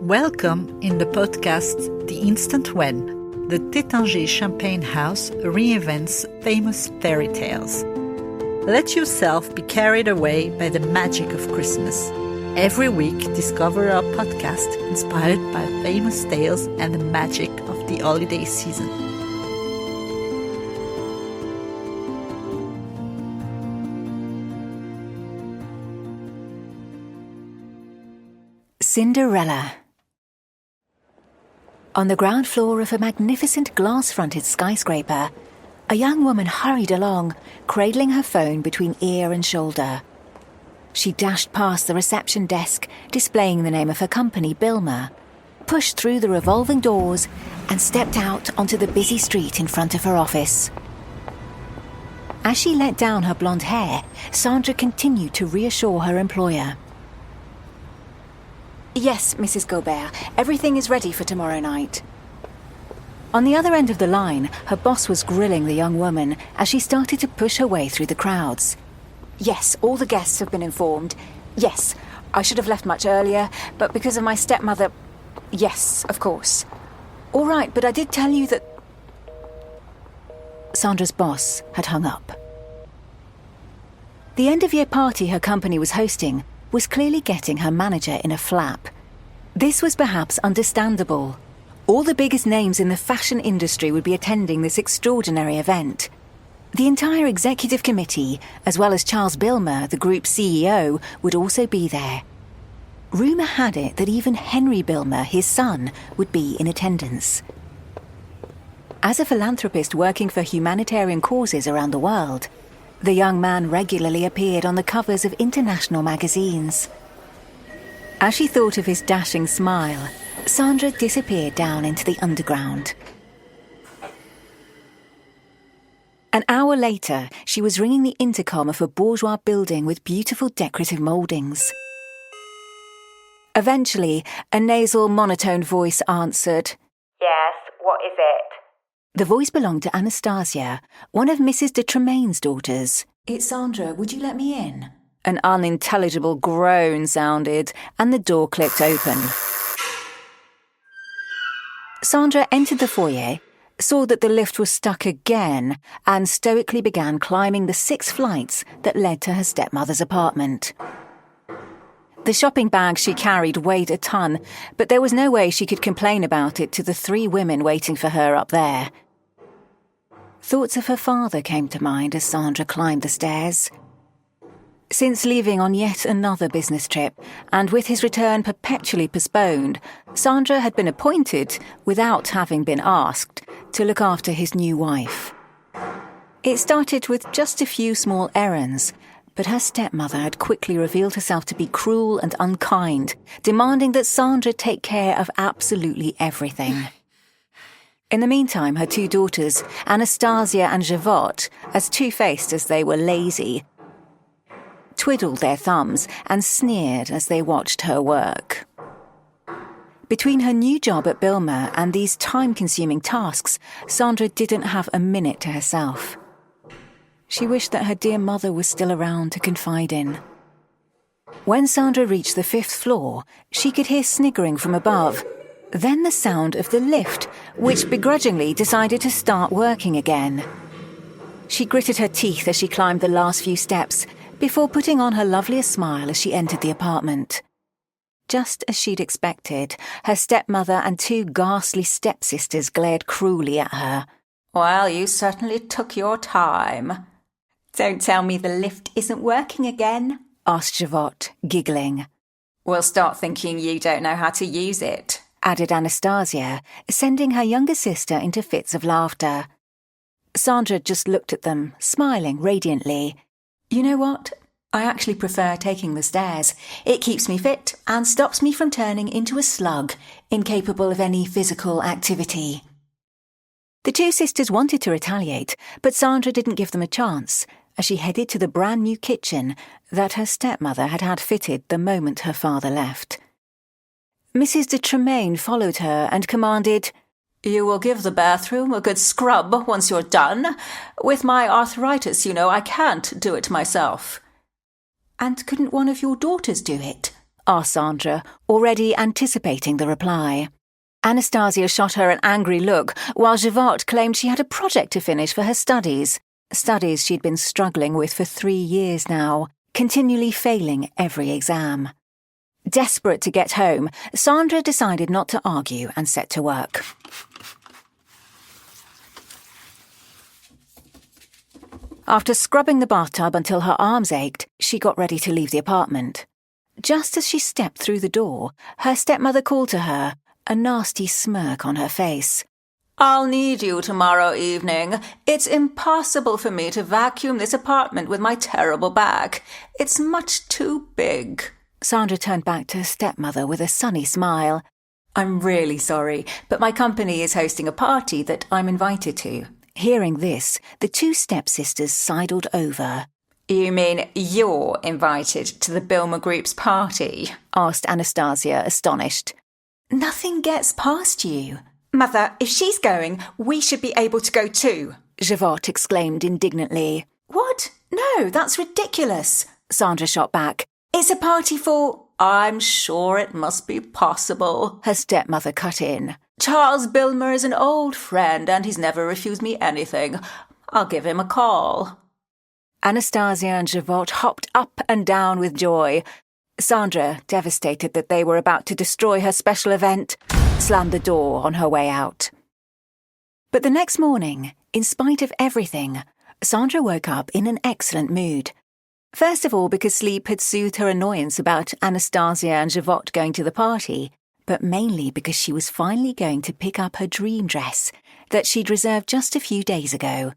Welcome in the podcast The Instant When, the Taittinger House reinvents famous fairy tales. Let yourself be carried away by the magic of Christmas. Every week, discover our podcast inspired by famous tales and the magic of the holiday season. Cinderella. On the ground floor of a magnificent glass-fronted skyscraper, a young woman hurried along, cradling her phone between ear and shoulder. She dashed past the reception desk, displaying the name of her company, Bilmer, pushed through the revolving doors, and stepped out onto the busy street in front of her office. As she let down her blonde hair, Sandra continued to reassure her employer. "Yes, Mrs. Gobert, everything is ready for tomorrow night." On the other end of the line, her boss was grilling the young woman as she started to push her way through the crowds. "Yes, all the guests have been informed. Yes, I should have left much earlier, but because of my stepmother... Yes, of course. All right, but I did tell you that..." Sandra's boss had hung up. The end-of-year party her company was hosting was clearly getting her manager in a flap. This was perhaps understandable. All the biggest names in the fashion industry would be attending this extraordinary event. The entire executive committee, as well as Charles Bilmer, the group's CEO, would also be there. Rumour had it that even Henry Bilmer, his son, would be in attendance. As a philanthropist working for humanitarian causes around the world, the young man regularly appeared on the covers of international magazines. As she thought of his dashing smile, Sandra disappeared down into the underground. An hour later, she was ringing the intercom of a bourgeois building with beautiful decorative mouldings. Eventually, a nasal, monotone voice answered, "Yes, what is it?" The voice belonged to Anastasia, one of Mrs. de Tremaine's daughters. "It's Sandra, would you let me in?" An unintelligible groan sounded, and the door clicked open. Sandra entered the foyer, saw that the lift was stuck again, and stoically began climbing the 6 flights that led to her stepmother's apartment. The shopping bag she carried weighed a ton, but there was no way she could complain about it to the 3 women waiting for her up there. Thoughts of her father came to mind as Sandra climbed the stairs. Since leaving on yet another business trip, and with his return perpetually postponed, Sandra had been appointed, without having been asked, to look after his new wife. It started with just a few small errands, but her stepmother had quickly revealed herself to be cruel and unkind, demanding that Sandra take care of absolutely everything. In the meantime, her 2 daughters, Anastasia and Javotte, as two-faced as they were lazy, twiddled their thumbs and sneered as they watched her work. Between her new job at Bilmer and these time-consuming tasks, Sandra didn't have a minute to herself. She wished that her dear mother was still around to confide in. When Sandra reached the 5th floor, she could hear sniggering from above, then the sound of the lift, which begrudgingly decided to start working again. She gritted her teeth as she climbed the last few steps, before putting on her loveliest smile as she entered the apartment. Just as she'd expected, her stepmother and 2 ghastly stepsisters glared cruelly at her. "Well, you certainly took your time." "Don't tell me the lift isn't working again," asked Javotte, giggling. "We'll start thinking you don't know how to use it," added Anastasia, sending her younger sister into fits of laughter. Sandra just looked at them, smiling radiantly. "You know what? I actually prefer taking the stairs. It keeps me fit and stops me from turning into a slug, incapable of any physical activity." The 2 sisters wanted to retaliate, but Sandra didn't give them a chance, as she headed to the brand-new kitchen that her stepmother had had fitted the moment her father left. Mrs. de Tremaine followed her and commanded, "You will give the bathroom a good scrub once you're done. With my arthritis, you know, I can't do it myself." "And couldn't one of your daughters do it?" asked Sandra, already anticipating the reply. Anastasia shot her an angry look, while Javotte claimed she had a project to finish for her studies she'd been struggling with for 3 years now, continually failing every exam. Desperate to get home, Sandra decided not to argue and set to work. After scrubbing the bathtub until her arms ached, she got ready to leave the apartment. Just as she stepped through the door, her stepmother called to her, a nasty smirk on her face. I'll need you tomorrow evening. It's impossible for me to vacuum this apartment with my terrible back. It's much too big. Sandra turned back to her stepmother with a sunny smile. I'm really sorry, but my company is hosting a party that I'm invited to. Hearing this, the two stepsisters sidled over. You mean you're invited to the Bilmer Group's party? Asked Anastasia, astonished. Nothing gets past you. Mother, if she's going, we should be able to go too, Javotte exclaimed indignantly. What? No, that's ridiculous, Sandra shot back. It's a party for... I'm sure it must be possible, her stepmother cut in. Charles Bilmer is an old friend and he's never refused me anything. I'll give him a call. Anastasia and Javotte hopped up and down with joy. Sandra, devastated that they were about to destroy her special event, slammed the door on her way out. But the next morning, in spite of everything, Sandra woke up in an excellent mood. First of all because sleep had soothed her annoyance about Anastasia and Javotte going to the party, but mainly because she was finally going to pick up her dream dress that she'd reserved just a few days ago.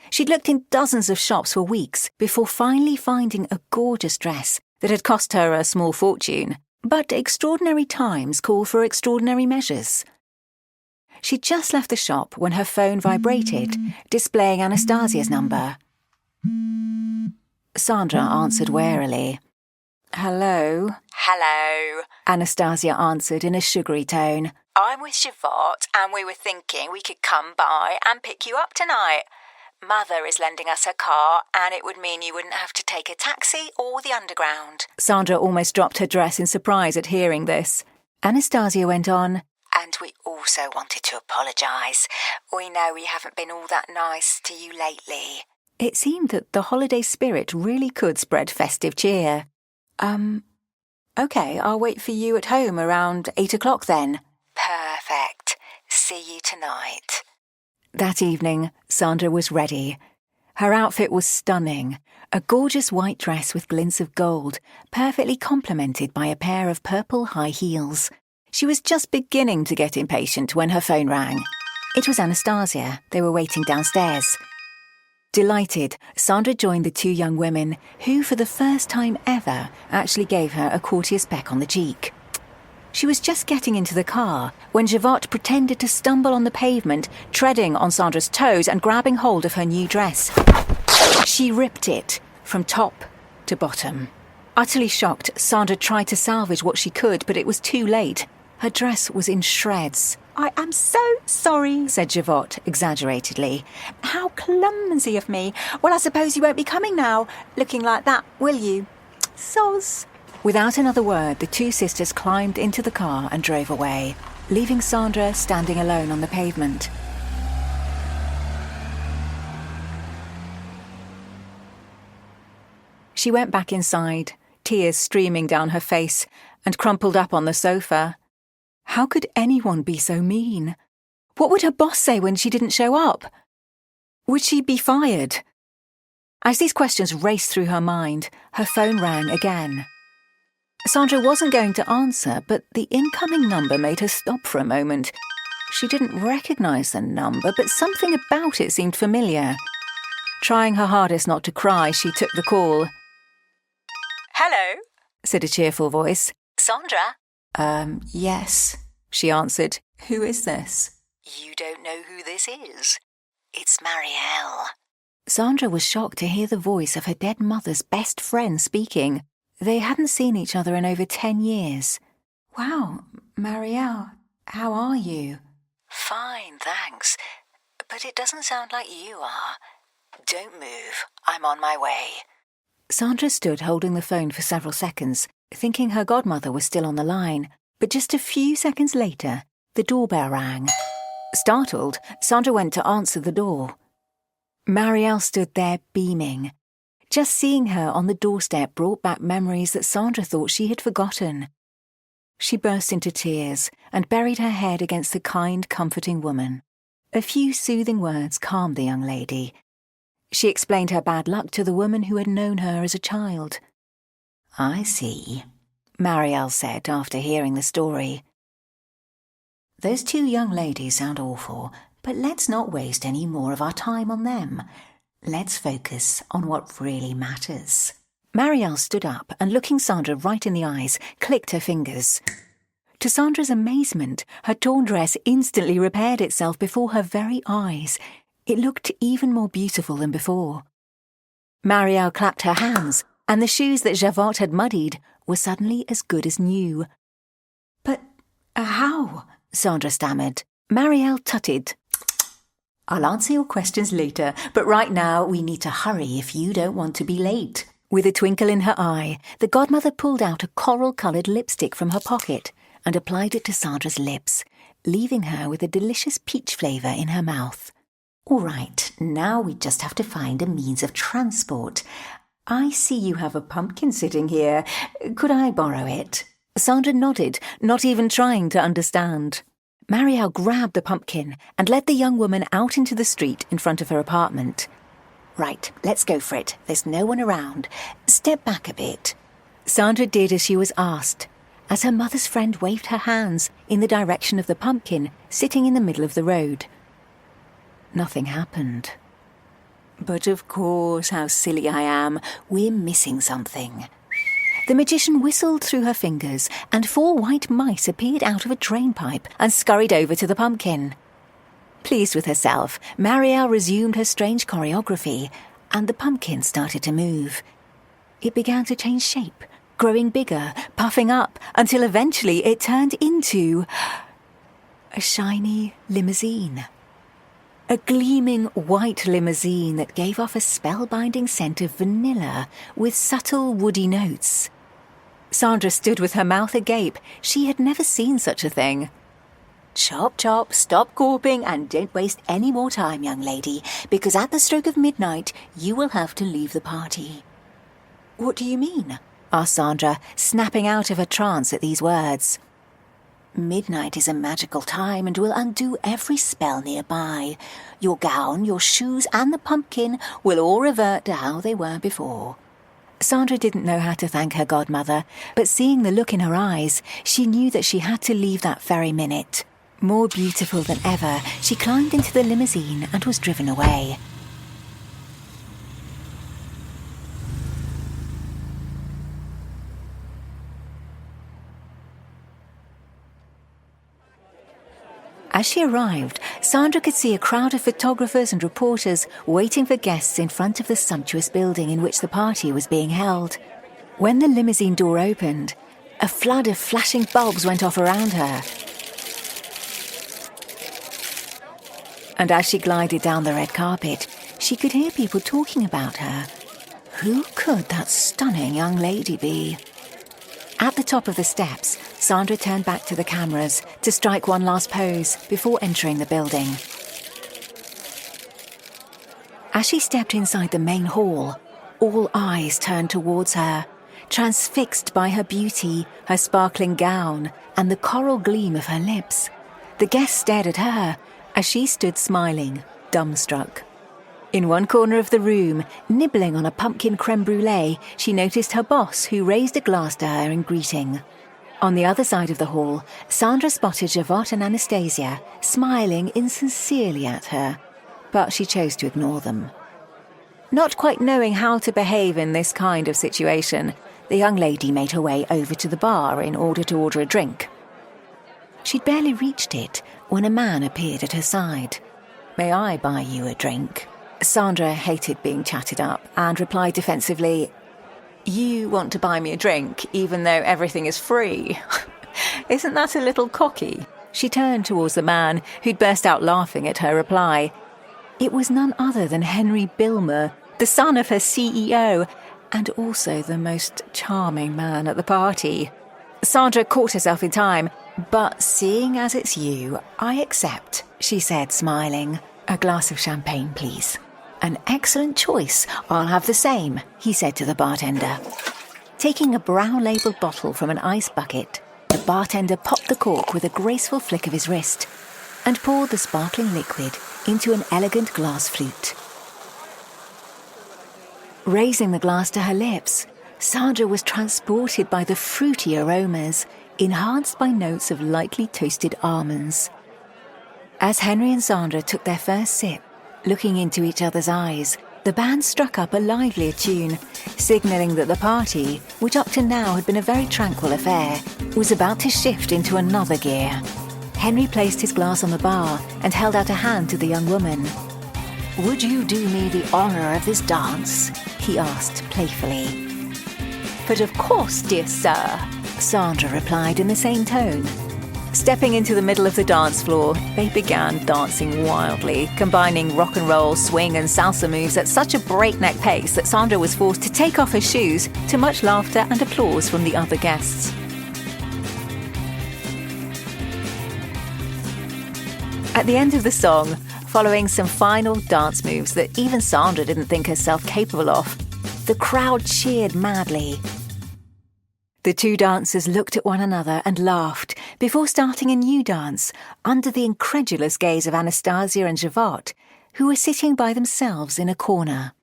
She'd looked in dozens of shops for weeks before finally finding a gorgeous dress that had cost her a small fortune, but extraordinary times call for extraordinary measures. She'd just left the shop when her phone vibrated, displaying Anastasia's number. Sandra answered warily. Hello? Hello, Anastasia answered in a sugary tone. I'm with Javotte and we were thinking we could come by and pick you up tonight. Mother is lending us her car and it would mean you wouldn't have to take a taxi or the underground. Sandra almost dropped her dress in surprise at hearing this. Anastasia went on. And we also wanted to apologise. We know we haven't been all that nice to you lately. It seemed that the holiday spirit really could spread festive cheer. Okay, I'll wait for you at home around 8 o'clock then. Perfect. See you tonight. That evening, Sandra was ready. Her outfit was stunning, a gorgeous white dress with glints of gold, perfectly complemented by a pair of purple high heels. She was just beginning to get impatient when her phone rang. It was Anastasia. They were waiting downstairs. Delighted, Sandra joined the two young women, who for the first time ever actually gave her a courteous peck on the cheek. She was just getting into the car when Javotte pretended to stumble on the pavement, treading on Sandra's toes and grabbing hold of her new dress. She ripped it from top to bottom. Utterly shocked, Sandra tried to salvage what she could, but it was too late. Her dress was in shreds. I am so sorry, said Javotte exaggeratedly. How clumsy of me. Well, I suppose you won't be coming now, looking like that, will you? Soz. Without another word, the two sisters climbed into the car and drove away, leaving Sandra standing alone on the pavement. She went back inside, tears streaming down her face, and crumpled up on the sofa. How could anyone be so mean? What would her boss say when she didn't show up? Would she be fired? As these questions raced through her mind, her phone rang again. Sandra wasn't going to answer, but the incoming number made her stop for a moment. She didn't recognise the number, but something about it seemed familiar. Trying her hardest not to cry, she took the call. Hello, said a cheerful voice. Sandra? Yes, she answered. Who is this? You don't know who this is. It's Marielle. Sandra was shocked to hear the voice of her dead mother's best friend speaking. They hadn't seen each other in over 10 years. Wow, Marielle, how are you? Fine, thanks. But it doesn't sound like you are. Don't move. I'm on my way. Sandra stood holding the phone for several seconds, thinking her godmother was still on the line, but just a few seconds later, the doorbell rang. Startled, Sandra went to answer the door. Marielle stood there beaming. Just seeing her on the doorstep brought back memories that Sandra thought she had forgotten. She burst into tears and buried her head against the kind, comforting woman. A few soothing words calmed the young lady. She explained her bad luck to the woman who had known her as a child. "I see," Marielle said after hearing the story. "Those two young ladies sound awful, but let's not waste any more of our time on them. Let's focus on what really matters." Marielle stood up and, looking Sandra right in the eyes, clicked her fingers. To Sandra's amazement, her torn dress instantly repaired itself before her very eyes. It looked even more beautiful than before. Marielle clapped her hands, and the shoes that Javotte had muddied were suddenly as good as new. "But how?" Sandra stammered. Marielle tutted. "I'll answer your questions later, but right now we need to hurry if you don't want to be late." With a twinkle in her eye, the godmother pulled out a coral-coloured lipstick from her pocket and applied it to Sandra's lips, leaving her with a delicious peach flavour in her mouth. "All right, now we just have to find a means of transport. I see you have a pumpkin sitting here. Could I borrow it?" Sandra nodded, not even trying to understand. Marielle grabbed the pumpkin and led the young woman out into the street in front of her apartment. "Right, let's go for it. There's no one around. Step back a bit." Sandra did as she was asked, as her mother's friend waved her hands in the direction of the pumpkin sitting in the middle of the road. Nothing happened. "But of course, how silly I am. We're missing something." The magician whistled through her fingers, and 4 white mice appeared out of a drain pipe and scurried over to the pumpkin. Pleased with herself, Marielle resumed her strange choreography, and the pumpkin started to move. It began to change shape, growing bigger, puffing up, until eventually it turned into a shiny limousine. A gleaming white limousine that gave off a spellbinding scent of vanilla with subtle woody notes. Sandra stood with her mouth agape. She had never seen such a thing. "Chop, chop, stop gawping and don't waste any more time, young lady, because at the stroke of midnight you will have to leave the party." "What do you mean?" asked Sandra, snapping out of her trance at these words. "Midnight is a magical time and will undo every spell nearby. Your gown, your shoes and the pumpkin will all revert to how they were before." Sandra didn't know how to thank her godmother, but seeing the look in her eyes, she knew that she had to leave that very minute. More beautiful than ever, she climbed into the limousine and was driven away. As she arrived, Sandra could see a crowd of photographers and reporters waiting for guests in front of the sumptuous building in which the party was being held. When the limousine door opened, a flood of flashing bulbs went off around her. And as she glided down the red carpet, she could hear people talking about her. Who could that stunning young lady be? At the top of the steps, Sandra turned back to the cameras to strike one last pose before entering the building. As she stepped inside the main hall, all eyes turned towards her, transfixed by her beauty, her sparkling gown, and the coral gleam of her lips. The guests stared at her as she stood smiling, dumbstruck. In one corner of the room, nibbling on a pumpkin creme brulee, she noticed her boss, who raised a glass to her in greeting. On the other side of the hall, Sandra spotted Javotte and Anastasia, smiling insincerely at her, but she chose to ignore them. Not quite knowing how to behave in this kind of situation, the young lady made her way over to the bar in order to order a drink. She'd barely reached it when a man appeared at her side. "May I buy you a drink?" Sandra hated being chatted up and replied defensively, "You want to buy me a drink, even though everything is free? Isn't that a little cocky?" She turned towards the man, who'd burst out laughing at her reply. It was none other than Henry Bilmer, the son of her CEO, and also the most charming man at the party. Sandra caught herself in time. "But seeing as it's you, I accept," she said, smiling. "A glass of champagne, please." "An excellent choice. I'll have the same," he said to the bartender. Taking a brown-labelled bottle from an ice bucket, the bartender popped the cork with a graceful flick of his wrist and poured the sparkling liquid into an elegant glass flute. Raising the glass to her lips, Sandra was transported by the fruity aromas, enhanced by notes of lightly toasted almonds. As Henry and Sandra took their first sip, looking into each other's eyes, the band struck up a livelier tune, signalling that the party, which up to now had been a very tranquil affair, was about to shift into another gear. Henry placed his glass on the bar and held out a hand to the young woman. "Would you do me the honour of this dance?" he asked playfully. "But of course, dear sir," Sandra replied in the same tone. Stepping into the middle of the dance floor, they began dancing wildly, combining rock and roll, swing and salsa moves at such a breakneck pace that Sandra was forced to take off her shoes, to much laughter and applause from the other guests. At the end of the song, following some final dance moves that even Sandra didn't think herself capable of, the crowd cheered madly. The two dancers looked at one another and laughed before starting a new dance under the incredulous gaze of Anastasia and Javot, who were sitting by themselves in a corner.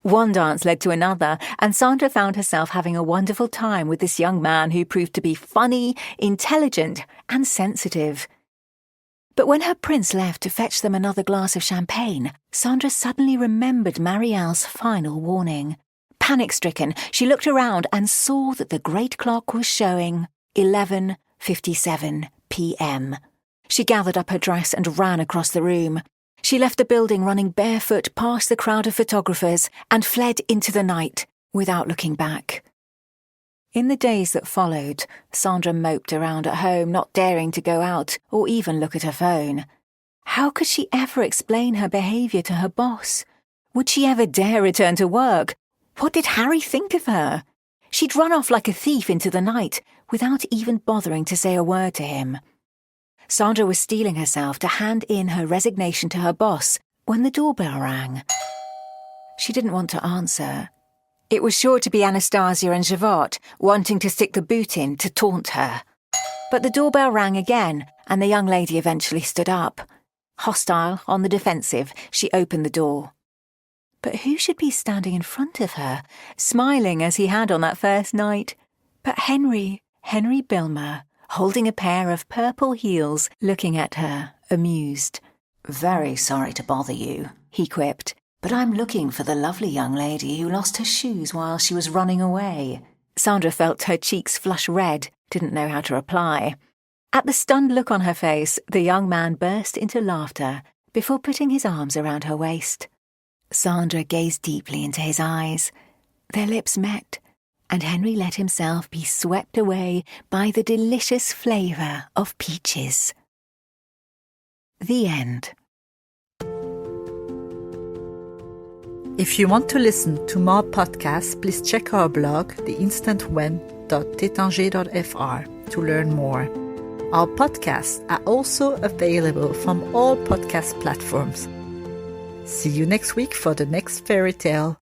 One dance led to another, and Sandra found herself having a wonderful time with this young man who proved to be funny, intelligent, and sensitive. But when her prince left to fetch them another glass of champagne, Sandra suddenly remembered Marielle's final warning. Panic-stricken, she looked around and saw that the great clock was showing 11:57 p.m. She gathered up her dress and ran across the room. She left the building running barefoot past the crowd of photographers and fled into the night without looking back. In the days that followed, Sandra moped around at home, not daring to go out or even look at her phone. How could she ever explain her behaviour to her boss? Would she ever dare return to work? What did Harry think of her? She'd run off like a thief into the night without even bothering to say a word to him. Sandra was steeling herself to hand in her resignation to her boss when the doorbell rang. She didn't want to answer. It was sure to be Anastasia and Javot wanting to stick the boot in to taunt her. But the doorbell rang again, and the young lady eventually stood up. Hostile, on the defensive, she opened the door. But who should be standing in front of her, smiling as he had on that first night? But Henry Bilmer, holding a pair of purple heels, looking at her, amused. "Very sorry to bother you," he quipped, "but I'm looking for the lovely young lady who lost her shoes while she was running away." Sandra felt her cheeks flush red, didn't know how to reply. At the stunned look on her face, the young man burst into laughter before putting his arms around her waist. Sandra gazed deeply into his eyes. Their lips met, and Henry let himself be swept away by the delicious flavour of peaches. The end. If you want to listen to more podcasts, please check our blog, theinstantwhen.taittinger.fr, to learn more. Our podcasts are also available from all podcast platforms. See you next week for the next fairy tale.